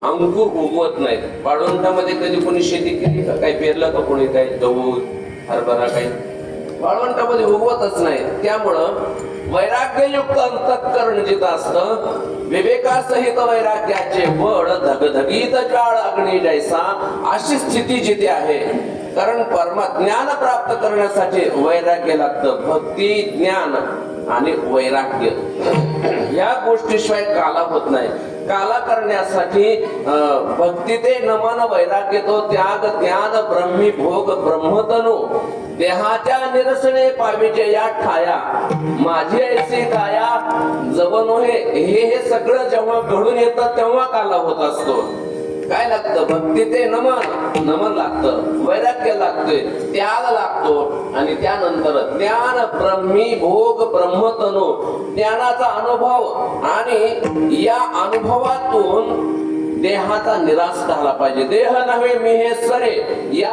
अंकुर उगवत नाहीत. वाळवंटामध्ये कधी कोणी शेती केली का? काही पेरलं का कोणी? काही गहू हरभरा काही वाळवंटामध्ये उगवतच नाही. त्यामुळं वैराग्ययुक्त अंतःकरण जिथं असतं, विवेकासहित वैराग्याचे बळ धगधगीत ज्वाळ अग्नी जैसा, अशी स्थिती जिथे आहे. कारण ज्ञान प्राप्त करण्यासाठी वैराग्य लागतं. भक्ती, ज्ञान आणि वैराग्य या गोष्टीशिवाय काला होत नाही. काला करण्यासाठी भक्ती ते नमन, वैराग्य तो त्याग, ज्ञान ब्रह्मी भोग ब्रह्मतनु, देहाच्या निरसणे पाविजे या ठाया, माझी ऐसी काया जवनो हे सगळं जेव्हा घडून येतं तेव्हा काला होत असतो. काय लागतं? भक्ती ते नमन लागतं, वैराग्य लागतोय, त्याग लागतो, आणि त्यानंतर ज्ञान ब्रह्मी भोग ब्रह्मतनु, ज्ञानाचा अनुभव, आणि या अनुभवातून देहाचा निराश झाला पाहिजे. देह नव्हे मी हे सरे या